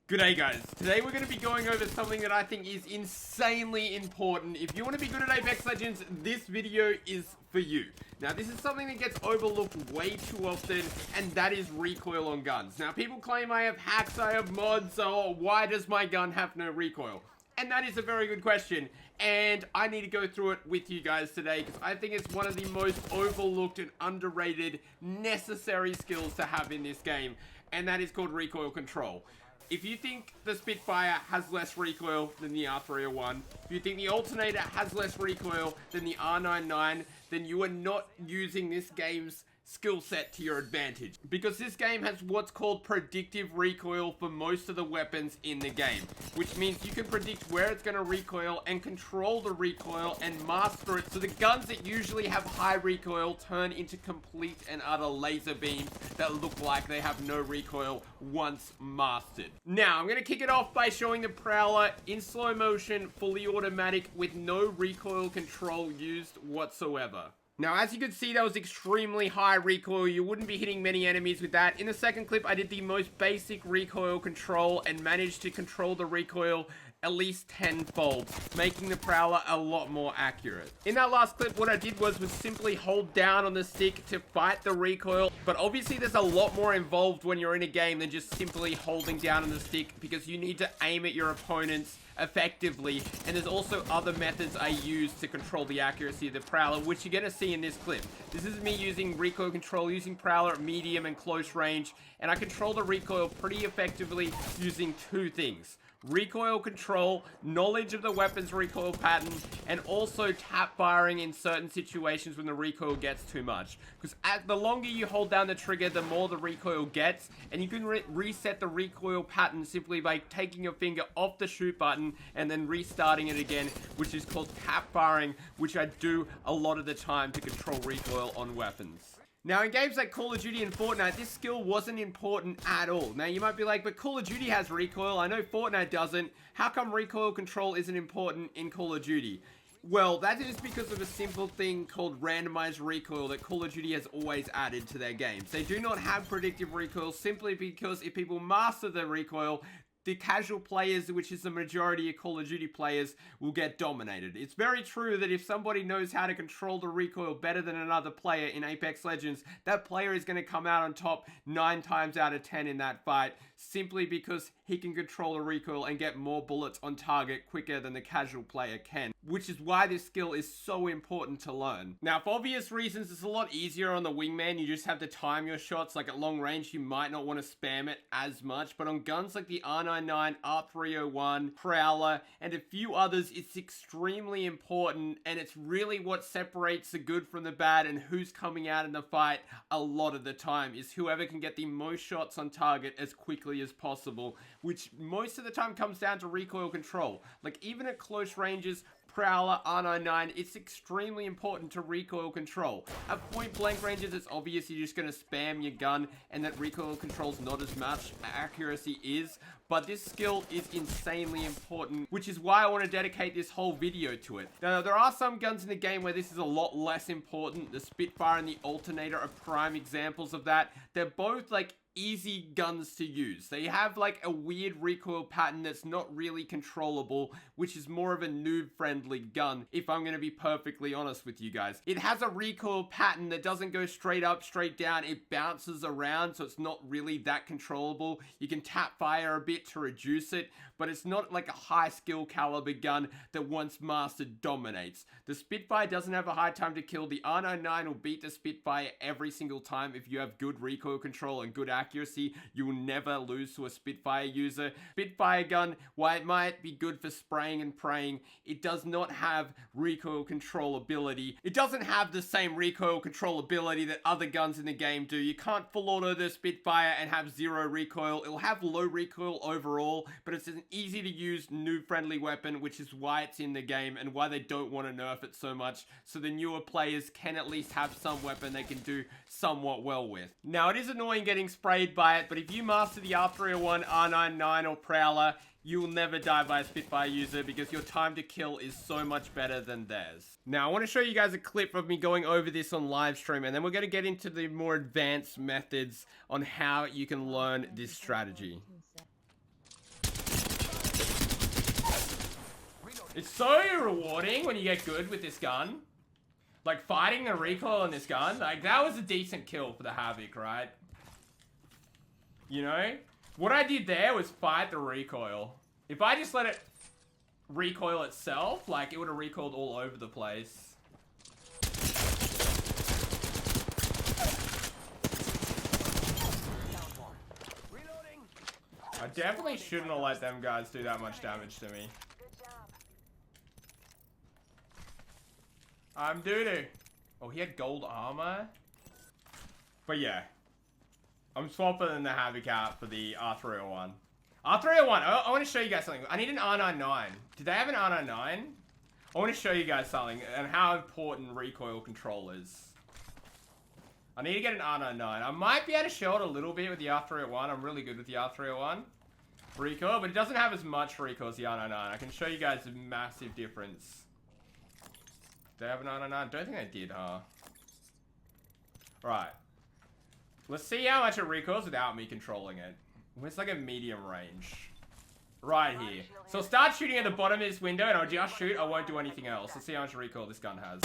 G'day guys, today we're going to be going over something that I think is insanely important. If you want to be good at Apex Legends, this video is for you. Now this is something that gets overlooked way too often, and that is recoil on guns. Now people claim I have hacks, I have mods, so why does my gun have no recoil? And that is a very good question, and I need to go through it with you guys today because I think it's one of the most overlooked and underrated necessary skills to have in this game, and that is called Recoil Control. If you think the Spitfire has less recoil than the R301, if you think the Alternator has less recoil than the R99, then you are not using this game's skill set to your advantage. Because this game has what's called Predictive Recoil for most of the weapons in the game, which means you can predict where it's going to recoil and control the recoil and master it, so the guns that usually have high recoil turn into complete and utter laser beams that look like they have no recoil once mastered. Now, I'm going to kick it off by showing the Prowler in slow motion, fully automatic, with no recoil control used whatsoever. Now, as you can see, that was extremely high recoil. You wouldn't be hitting many enemies with that. In the second clip, I did the most basic recoil control and managed to control the recoil at least 10-fold, making the Prowler a lot more accurate. In that last clip, what I did was simply hold down on the stick to fight the recoil, but obviously there's a lot more involved when you're in a game than just simply holding down on the stick, because you need to aim at your opponents effectively, and there's also other methods I use to control the accuracy of the Prowler, which you're going to see in this clip. This is me using recoil control, using Prowler at medium and close range, and I control the recoil pretty effectively using two things: recoil control, knowledge of the weapon's recoil pattern, and also tap firing in certain situations when the recoil gets too much. Because the longer you hold down the trigger, the more the recoil gets, and you can reset the recoil pattern simply by taking your finger off the shoot button and then restarting it again, which is called tap firing, which I do a lot of the time to control recoil on weapons. Now, in games like Call of Duty and Fortnite, this skill wasn't important at all. Now, you might be like, but Call of Duty has recoil. I know Fortnite doesn't. How come recoil control isn't important in Call of Duty? Well, that is because of a simple thing called randomized recoil that Call of Duty has always added to their games. They do not have predictive recoil simply because if people master the recoil, the casual players, which is the majority of Call of Duty players, will get dominated. It's very true that if somebody knows how to control the recoil better than another player in Apex Legends, that player is going to come out on top 9 times out of 10 in that fight, simply because he can control the recoil and get more bullets on target quicker than the casual player can, which is why this skill is so important to learn. Now, for obvious reasons, it's a lot easier on the wingman. You just have to time your shots. Like at long range, you might not want to spam it as much, but on guns like the R99, R301, Prowler, and a few others, it's extremely important, and it's really what separates the good from the bad and who's coming out in the fight a lot of the time, is whoever can get the most shots on target as quickly as possible, which most of the time comes down to recoil control. Like even at close ranges, Prowler, R99, it's extremely important to recoil control. At point blank ranges, it's obvious you're just going to spam your gun and that recoil control's not as much, accuracy is, but this skill is insanely important, which is why I want to dedicate this whole video to it. Now, there are some guns in the game where this is a lot less important. The Spitfire and the Alternator are prime examples of that. They're both like easy guns to use. They have like a weird recoil pattern that's not really controllable, which is more of a noob friendly gun, if I'm going to be perfectly honest with you guys. It has a recoil pattern that doesn't go straight up, straight down. It bounces around, so it's not really that controllable. You can tap fire a bit to reduce it, but it's not like a high skill caliber gun that once mastered dominates. The Spitfire doesn't have a high time to kill. The R99 will beat the Spitfire every single time if you have good recoil control and good accuracy. You will never lose to a Spitfire user. Spitfire gun, while it might be good for spraying and praying, it does not have recoil control ability. It doesn't have the same recoil control ability that other guns in the game do. You can't full auto the Spitfire and have zero recoil. It'll have low recoil overall, but it's an easy to use noob friendly weapon, which is why it's in the game and why they don't want to nerf it so much, so the newer players can at least have some weapon they can do somewhat well with. Now, it is annoying getting sprayed by it, but if you master the R301, R99 or Prowler, you will never die by a Spitfire user because your time to kill is so much better than theirs. Now, I want to show you guys a clip of me going over this on live stream, and then we're going to get into the more advanced methods on how you can learn this strategy. It's so rewarding when you get good with this gun. Like, fighting the recoil on this gun. Like, that was a decent kill for the Havoc, right? You know? What I did there was fight the recoil. If I just let it recoil itself, like, it would have recoiled all over the place. I definitely shouldn't have let them guys do that much damage to me. I'm doo-doo. Oh, he had gold armor? But yeah. I'm swapping the Havoc out for the R301. R301, I want to show you guys something. I need an R99. Do they have an R99? I want to show you guys something and how important recoil control is. I need to get an R99. I might be able to show it a little bit with the R301. I'm really good with the R301 recoil, but it doesn't have as much recoil as the R99. I can show you guys a massive difference. Do they have an R99? I don't think they did, huh? Right. Let's see how much it recoils without me controlling it. It's like a medium range. Right here. So I'll start shooting at the bottom of this window and I'll just shoot. I won't do anything else. Let's see how much recoil this gun has.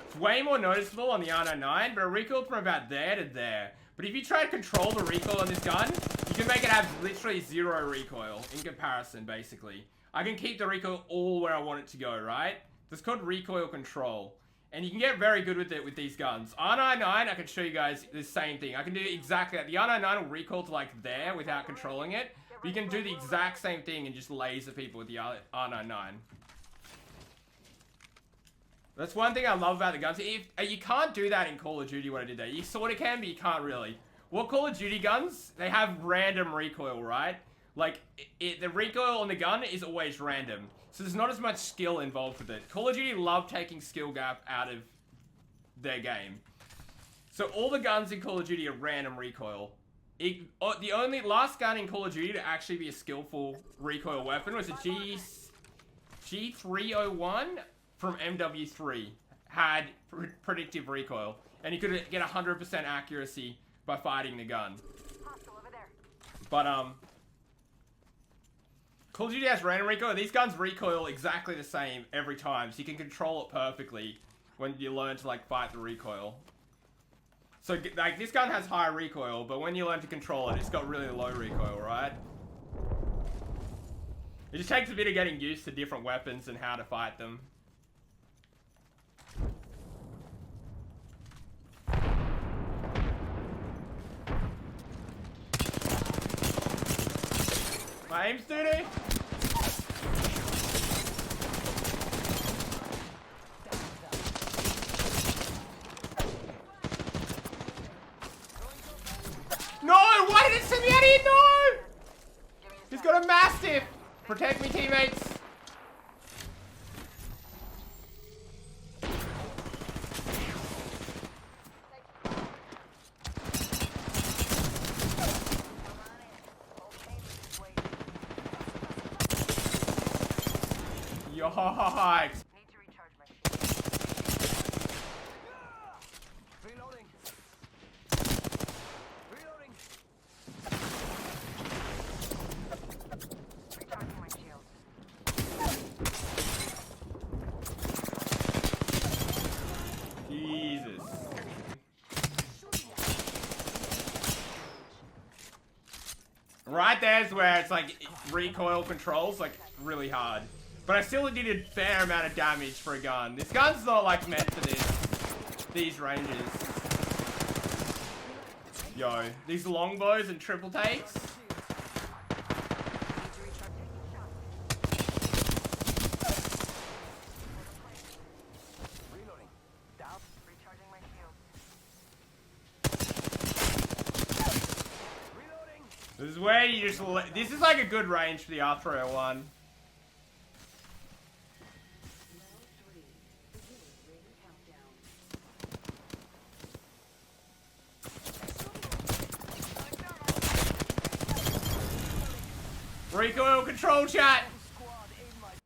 It's way more noticeable on the R99, but it recoiled from about there to there. But if you try to control the recoil on this gun, you can make it have literally 0 recoil in comparison, basically. I can keep the recoil all where I want it to go, right? That's called Recoil Control. And you can get very good with it with these guns. R99, I can show you guys the same thing. I can do exactly that. The R99 will recoil to like there without controlling it. But you can do the exact same thing and just laser people with the R99. That's one thing I love about the guns. You can't do that in Call of Duty, what I did there. You sort of can, but you can't really. What Call of Duty guns, they have random recoil, right? Like, the recoil on the gun is always random. So there's not as much skill involved with it. Call of Duty love taking skill gap out of their game. So all the guns in Call of Duty are random recoil. The only last gun in Call of Duty to actually be a skillful recoil weapon was a G301 from MW3. Had predictive recoil. And you could get 100% accuracy by fighting the gun. But, Call of Duty has random recoil. These guns recoil exactly the same every time, so you can control it perfectly when you learn to, like, fight the recoil. So, like, this gun has high recoil, but when you learn to control it, it's got really low recoil, right? It just takes a bit of getting used to different weapons and how to fight them. My aim's doo-doo. No! Why did it send me out of here? No! He's got a Mastiff! Protect me, teammates. Yikes. Need to recharge my shield. Reloading. Reloading. Recharging my shield. Jesus. Right there's where it's like recoil controls like really hard. But I still did a fair amount of damage for a gun. This gun's not like meant for these ranges. Yo, these longbows and triple takes. Reloading. Down. Recharging my shield. Reloading. This is where you just this is like a good range for the R301. Recoil control, chat!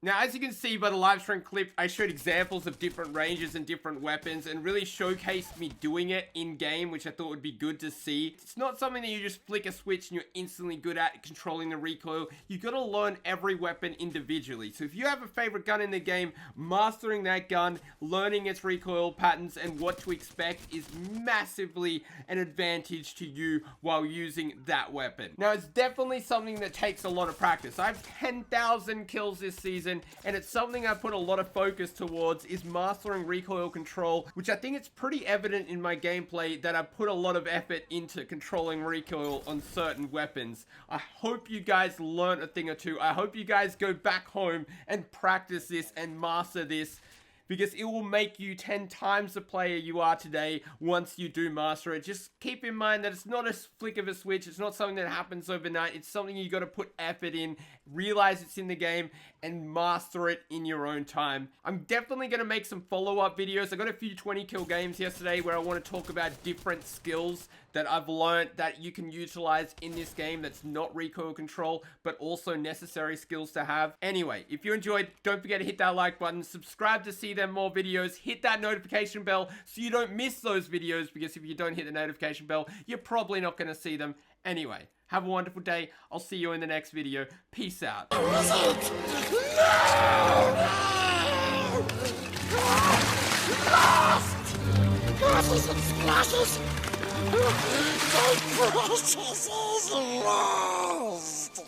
Now, as you can see by the live stream clip, I showed examples of different ranges and different weapons and really showcased me doing it in game, which I thought would be good to see. It's not something that you just flick a switch and you're instantly good at controlling the recoil. You gotta learn every weapon individually. So if you have a favorite gun in the game, mastering that gun, learning its recoil patterns and what to expect is massively an advantage to you while using that weapon. Now, it's definitely something that takes a lot of practice. I have 10,000 kills this season, and it's something I put a lot of focus towards is mastering recoil control, which I think it's pretty evident in my gameplay that I put a lot of effort into controlling recoil on certain weapons. I hope you guys learn a thing or two. I hope you guys go back home and practice this and master this, because it will make you 10 times the player you are today once you do master it. Just keep in mind that it's not a flick of a switch. It's not something that happens overnight. It's something you got to put effort in, realize it's in the game, and master it in your own time. I'm definitely going to make some follow-up videos. I got a few 20 kill games yesterday where I want to talk about different skills that I've learned that you can utilize in this game that's not recoil control, but also necessary skills to have. Anyway, if you enjoyed, don't forget to hit that like button, subscribe to see them more videos, hit that notification bell so you don't miss those videos, because if you don't hit the notification bell, you're probably not going to see them. Anyway, have a wonderful day. I'll see you in the next video. Peace out. Crashes and splashes! My precious is lost!